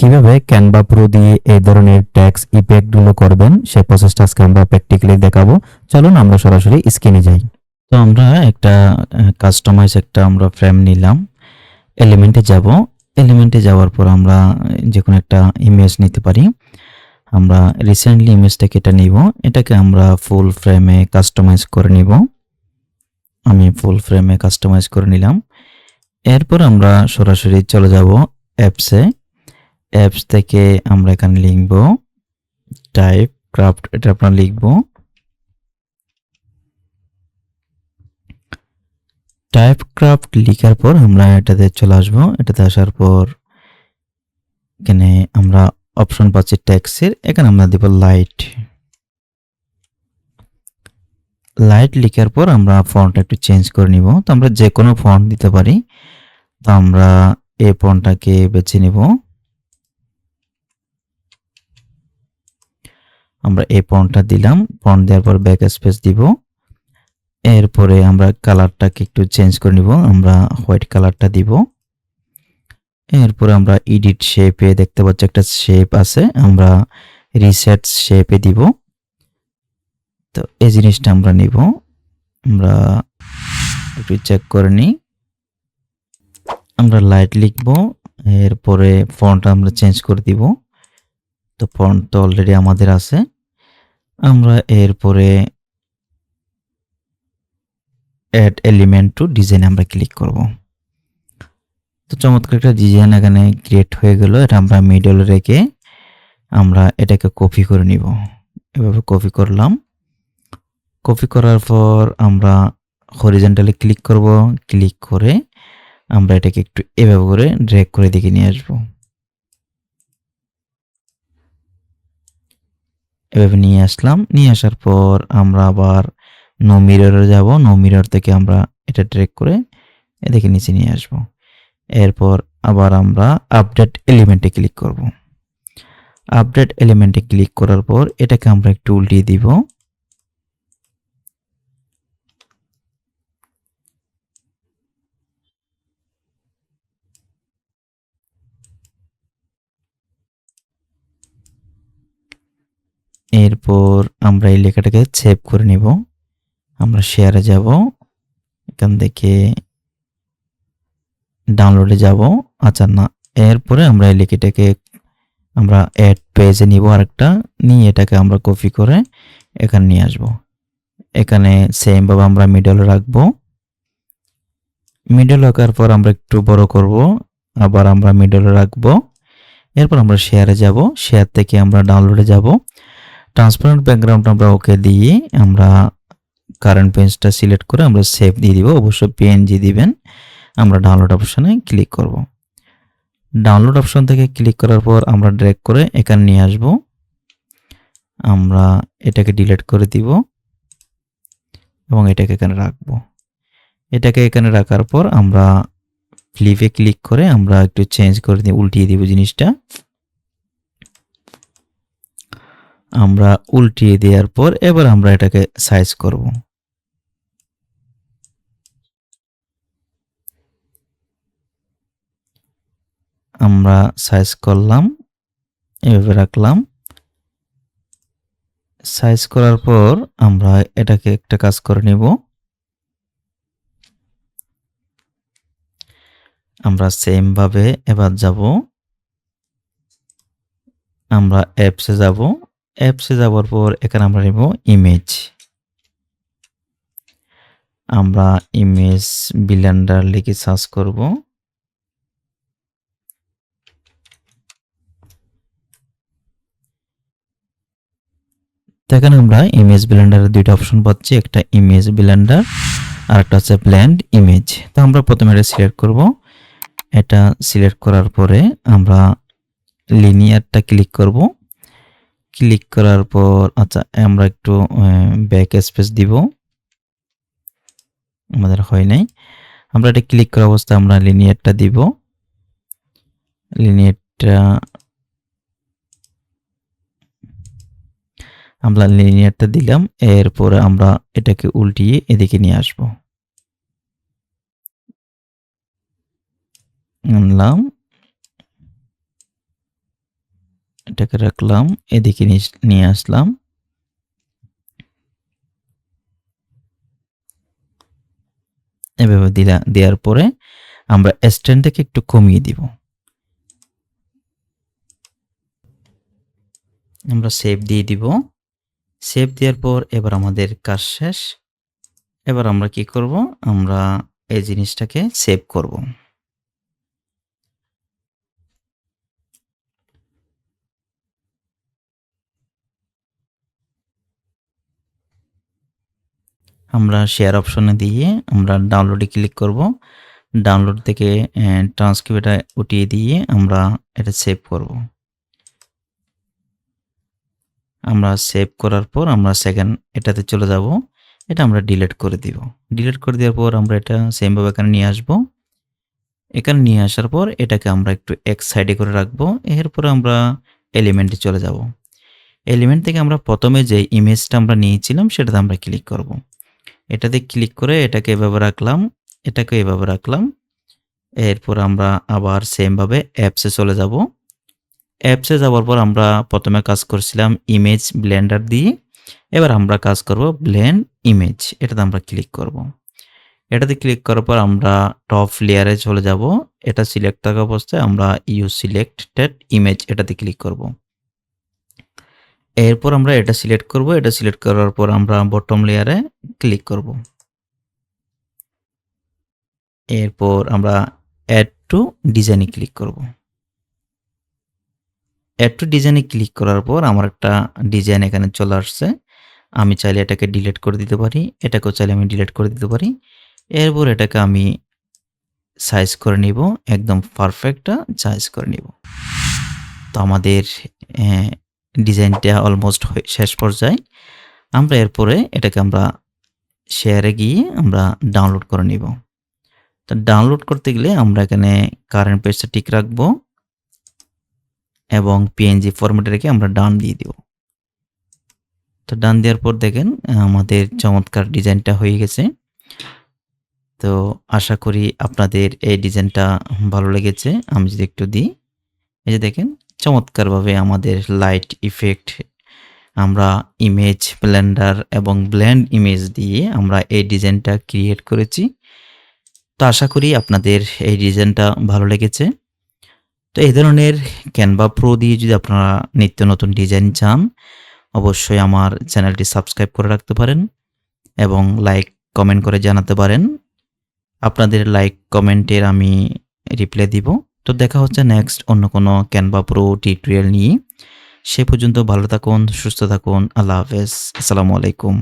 কিভাবে Canva pro দিয়ে এই ধরনের টেক্সট ইফেক্টগুলো করবেন সেই প্রসেসটা আজকে আমরা প্র্যাকটিক্যালি দেখাবো। চলুন আমরা সরাসরি স্ক্রিনে যাই। তো আমরা একটা কাস্টমাইজ আমরা ফ্রেম নিলাম। এলিমেন্টে যাব। এলিমেন্টে যাওয়ার পর আমরা যেকোনো একটা ইমেজ নিতে পারি। আমরা রিসেন্টলি ইমেজটাকে এটা নিব। এটাকে আমরা ফুল ফ্রেমে কাস্টমাইজ করে নিব। আমি ফুল ফ্রেমে কাস্টমাইজ করে নিলাম। এরপর আমরা সরাসরি চলে যাব অ্যাপসে। অ্যাপস থেকে আমরা এখানে লিখব টাইপ ক্রাফট, এটা আপনারা লিখব। টাইপ ক্রাফট লিখার পর আমরা এটাতে চলে আসব। এটাতে আসার পর এখানে আমরা অপশন পাচ্ছি টেক্সটের, এখানে আমরা দেব লাইট। লাইট লিখার পর আমরা ফন্ট একটু চেঞ্জ করে নিব। তো আমরা যে কোনো ফন্ট দিতে পারি। তো আমরা এই ফন্টটাকে বেছে নিব। আমরা এই ফন্টটা দিলাম। ফন্ট দেওয়ার পর ব্যাক স্পেস দিব। এরপরে আমরা কালারটাকে একটু চেঞ্জ করে নিব। আমরা হোয়াইট কালারটা দিব। এরপরে আমরা এডিট শেপে দেখতে পাচ্ছি একটা শেপ আছে, আমরা রিসেট শেপে দিব। তো এই জিনিসটা আমরা নিব। আমরা একটু চেক করে নিই। আমরা লাইট লিখব। এরপরে ফন্ট আমরা চেঞ্জ করে দিব। তো ফন্ট তো অলরেডি আমাদের আছে। আমরা এরপরে অ্যাড এলিমেন্ট টু ডিজাইন আমরা ক্লিক করব। তো চমৎকার একটা ডিজাইন এখানে ক্রিয়েট হয়ে গেল। এটা আমরা মিডলে রেখে আমরা এটাকে কপি করে নিব। এভাবে কপি করলাম। কপি করার পর আমরা হরিজন্টালি ক্লিক করব। ক্লিক করে আমরা এটাকে একটু এভাবে করে ড্র্যাগ করে দিকে নিয়ে আসব। এভাবে নিয়ে আসলাম। নিয়ে আসার পর আমরা আবার নো মিররে যাব। নো মিরর থেকে আমরা এটা ড্র্যাগ করে এদিকে নিচে নিয়ে আসব। এরপর আবার আমরা আপডেট এলিমেন্টে ক্লিক করব। আপডেট এলিমেন্টে ক্লিক করার পর এটাকে আমরা একটু উল্টিয়ে দিব। এরপর আমরা এই লেখাটাকে সেভ করে নিব। আমরা শেয়ারে যাব। এখান থেকে ডাউনলোডে যাব। আচ্ছা না, এরপরে আমরা এই লেখাটাকে আমরা অ্যাড পেজে নিব, আরেকটা নিয়ে এটাকে আমরা কপি করে এখানে নিয়ে আসব। এখানে সেম ভাবে আমরা মিডলে রাখব। মিডল রাখার পর আমরা একটু বড় করব, আবার আমরা মিডলে রাখব। এরপর আমরা শেয়ারে যাব। শেয়ার থেকে আমরা ডাউনলোডে যাব। ট্রান্সপারেন্ট ব্যাকগ্রাউন্ড আমরা ওকে দিয়ে আমরা কারেন্ট পেজটা সিলেক্ট করে আমরা সেভ দিয়ে দিব। অবশ্যই পিএনজি দিবেন। আমরা ডাউনলোড অপশনে ক্লিক করব। ডাউনলোড অপশন থেকে ক্লিক করার পর আমরা ড্র্যাগ করে এখানে নিয়ে আসব। আমরা এটাকে ডিলিট করে দিব এবং এটাকে এখানে রাখব। এটাকে এখানে রাখার পর আমরা ফ্লিপে ক্লিক করে আমরা একটু চেঞ্জ করে দিয়ে উল্টিয়ে দিব জিনিসটা। আমরা উল্টিয়ে দেওয়ার পর এবার আমরা এটাকে সাইজ করব। আমরা সাইজ করলাম, এভাবে রাখলাম। সাইজ করার পর আমরা এটাকে একটা কাজ করে নেব। আমরা সেম ভাবে এবার যাব। আমরা অ্যাপসে যাব। অ্যাপসে যাওয়ার পর এখানে আমরা নেব ইমেজ। আমরা ইমেজ ব্লেন্ডার লিখে সার্চ করব। এখানে আমরা ইমেজ ব্লেন্ডারের দুইটা অপশন পাচ্ছি, একটা ইমেজ ব্লেন্ডার আর একটা হচ্ছে ব্লেন্ড ইমেজ। তো আমরা প্রথমে এটা সিলেক্ট করব। এটা সিলেক্ট করার পরে আমরা লিনিয়ারটা ক্লিক করব। ক্লিক করার পর আচ্ছা আমরা একটু ব্যাক স্পেস দিব, আমাদের হয় নাই। আমরা এটা ক্লিক করা অবস্থায় আমরা লিনিয়ারটা দিব। লিনিয়ারটা আমরা লিনিয়ারটা দিলাম। এরপরে আমরা এটাকে উল্টিয়ে এদিকে নিয়ে আসব। আনলাম। এটাকে রাখলাম, এদিকে নিয়ে আসলাম। এভাবে দেওয়ার পরে আমরা স্ট্যান্ডটাকে একটু কমিয়ে দিব। আমরা সেভ দিয়ে দিব। সেভ দেওয়ার পর এবার আমাদের কাজ শেষ। এবার আমরা কি করব? আমরা এই জিনিসটাকে সেভ করব। আমরা শেয়ার অপশনে দিয়ে আমরা ডাউনলোডে ক্লিক করব। ডাউনলোড থেকে ট্রান্সক্রিপ্টটা উঠিয়ে দিয়ে আমরা এটা সেভ করব। আমরা সেভ করার পর আমরা সেকেন্ড এটাতে চলে যাব। এটা আমরা ডিলিট করে দিব। ডিলিট করে দেওয়ার পর আমরা এটা সেমভাবে এখানে নিয়ে আসব। এখানে নিয়ে আসার পর এটাকে আমরা একটু এক সাইডে করে রাখবো। এরপর আমরা এলিমেন্টে চলে যাব। এলিমেন্ট থেকে আমরা প্রথমে যে ইমেজটা আমরা নিয়েছিলাম সেটাতে আমরা ক্লিক করব। এটাতে ক্লিক করে এটাকে এভাবে রাখলাম, এটাকে এভাবে রাখলাম। এরপর আমরা আবার সেমভাবে অ্যাপসে চলে যাব। অ্যাপসে যাওয়ার পর আমরা প্রথমে কাজ করছিলাম ইমেজ ব্লেন্ডার দিয়ে। এবার আমরা কাজ করব ব্লেন্ড ইমেজ। এটাতে আমরা ক্লিক করব। এটাতে ক্লিক করার পর আমরা টপ লেয়ারে চলে যাব। এটা সিলেক্ট থাকা অবস্থায় আমরা ইউজ সিলেক্টেড ইমেজ এটাতে ক্লিক করব। এরপর আমরা এটা সিলেক্ট করব। এটা সিলেক্ট করার পর আমরা বটম লেয়ারে ক্লিক করব। এরপর আমরা অ্যাড টু ডিজাইনে ক্লিক করব। অ্যাড টু ডিজাইনে ক্লিক করার পর আমার একটা ডিজাইন এখানে চলে আসছে। আমি চাইলে এটাকে ডিলিট করে দিতে পারি। এটাকেও চাইলে আমি ডিলিট করে দিতে পারি। এরপর এটাকে আমি সাইজ করে নিব। একদম পারফেক্টটা সাইজ করে নিব। তো আমাদের ডিজাইনটা অলমোস্ট শেষ পর্যায়ে। আমরা এরপরে এটাকে আমরা শেয়ারে গিয়ে আমরা ডাউনলোড করে নিব। তো ডাউনলোড করতে গেলে আমরা এখানে কারেন্ট পেজটা ঠিক রাখবো এবং পিএনজি ফরম্যাটে রেখে আমরা ডান দিয়ে দিব। তো ডান দেওয়ার পর দেখেন আমাদের চমৎকার ডিজাইনটা হয়ে গেছে। তো আশা করি আপনাদের এই ডিজাইনটা ভালো লেগেছে। আমি যদি একটু দিই, এই যে দেখেন চমৎকারভাবে আমাদের লাইট ইফেক্ট আমরা ইমেজ ব্লেন্ডার এবং ব্লেন্ড ইমেজ দিয়ে আমরা এই ডিজাইনটা ক্রিয়েট করেছি। তো আশা করি আপনাদের এই ডিজাইনটা ভালো লেগেছে। তো এই ধরনের ক্যানভা প্রো দিয়ে যদি আপনারা নিত্য নতুন ডিজাইন চান, অবশ্যই আমার চ্যানেলটি সাবস্ক্রাইব করে রাখতে পারেন এবং লাইক কমেন্ট করে জানাতে পারেন। আপনাদের লাইক কমেন্টের আমি রিপ্লাই দিব। তো দেখা হচ্ছে নেক্সট অন্য কোনো ক্যানভা প্রো টিউটোরিয়াল নিয়ে। সে পর্যন্ত ভালো থাকুন, সুস্থ থাকুন। আল্লাহ হাফেজ। আসসালামু আলাইকুম।